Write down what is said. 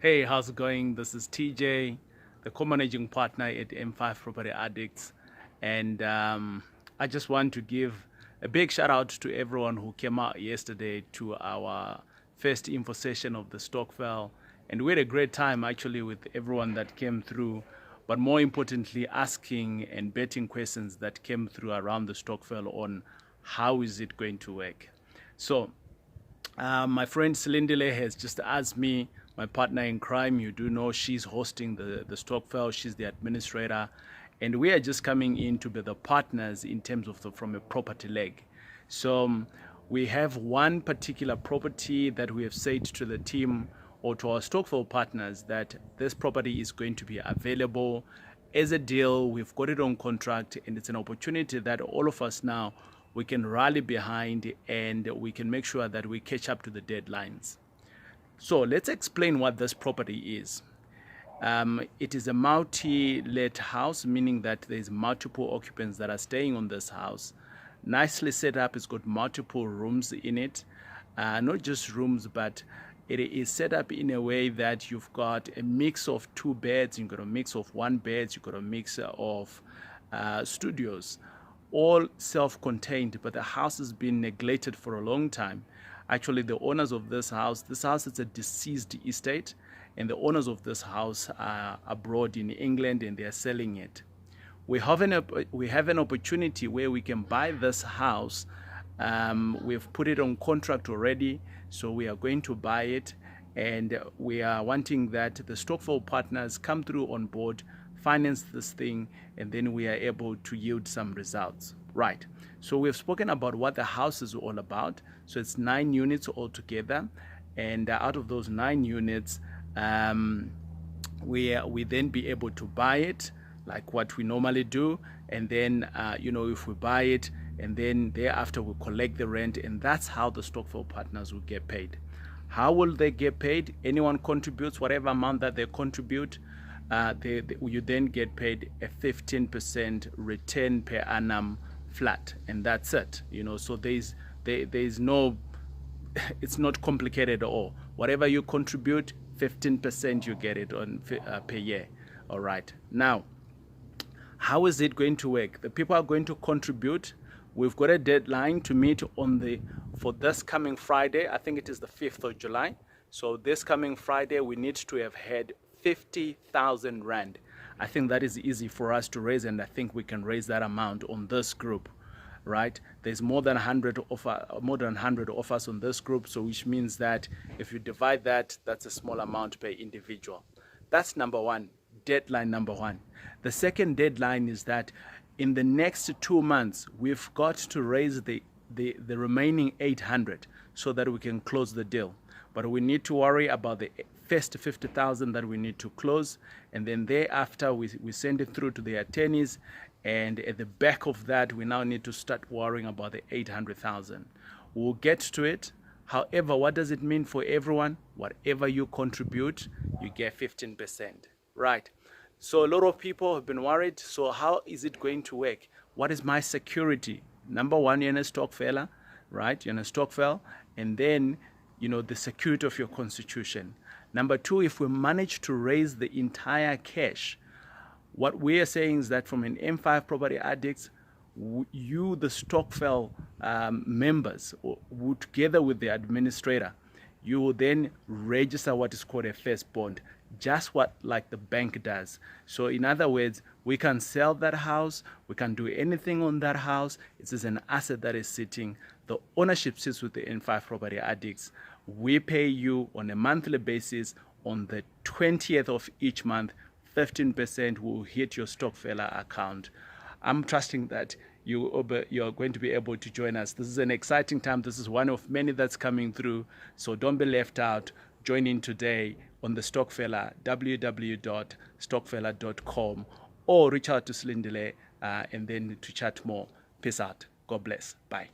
Hey, how's it going? This is TJ, the co-managing partner at M5 Property Addicts. And I just want to give a big shout out to everyone who came out yesterday to our first info session of the Stokvel. And we had a great time actually with everyone that came through, but more importantly, asking and betting questions that came through around the Stokvel on how is it going to work. So my friend Silindile has just asked me, my partner in crime, you do know she's hosting the Stokvel, she's the administrator, and we are just coming in to be the partners in terms of from a property leg. So we have one particular property that we have said to the team or to our Stokvel partners that this property is going to be available as a deal. We've got it on contract, and it's an opportunity that all of us now we can rally behind, and we can make sure that we catch up to the deadlines. So let's explain what this property is. It is a multi-let house, meaning that there's multiple occupants that are staying on this house. Nicely set up, it's got multiple rooms in it. Not just rooms, but it is set up in a way that you've got a mix of 2 beds, you've got a mix of 1 bed, you've got a mix of studios, all self-contained, but the house has been neglected for a long time. Actually, the owners of this house is a deceased estate, and the owners of this house are abroad in England, and they are selling it. We have an opportunity where we can buy this house. We've put it on contract already, so we are going to buy it, and we are wanting that the Stokvel partners come through on board, finance this thing, and then we are able to yield some results. Right, so we've spoken about what the house is all about. So it's 9 units altogether, and out of those 9 units, we then be able to buy it like what we normally do, and then if we buy it, and then thereafter we collect the rent, and that's how the Stokvel partners will get paid. How will they get paid? Anyone contributes whatever amount that they contribute, you then get paid a 15% return per annum flat, and that's it. So there's no, it's not complicated at all. Whatever you contribute, 15% you get it on per year. All right, now how is it going to work? The people are going to contribute. We've got a deadline to meet for this coming Friday. I think it is the 5th of July. So this coming Friday we need to have had 50,000 rand. I think that is easy for us to raise, and I think we can raise that amount on this group. Right, there's more than 100 offers on this group, so which means that if you divide that, that's a small amount per individual. That's number one, deadline number one. The second deadline is that in the next 2 months we've got to raise the remaining 800 so that we can close the deal. But we need to worry about the first 50,000 that we need to close, and then thereafter we send it through to the attorneys, and at the back of that we now need to start worrying about the 800,000. We'll get to it. However, what does it mean for everyone? Whatever you contribute, you get 15%. Right. So a lot of people have been worried. So how is it going to work? What is my security? Number one, you're in a Stokvel, right? You're in a Stokvel, and then the security of your constitution. Number two, if we manage to raise the entire cash, what we are saying is that from an M5 Property Addicts, you, the Stokvel members, together with the administrator, you will then register what is called a first bond, just like the bank does. So in other words, we can sell that house, we can do anything on that house. It is an asset that is sitting. The ownership sits with the M5 Property Addicts. We pay you on a monthly basis. On the 20th of each month, 15% will hit your Stokvel account. I'm trusting that you're going to be able to join us. This is an exciting time. This is one of many that's coming through. So don't be left out. Join in today on the Stokvel, www.stokvel.com, or reach out to Silindile and then to chat more. Peace out. God bless. Bye.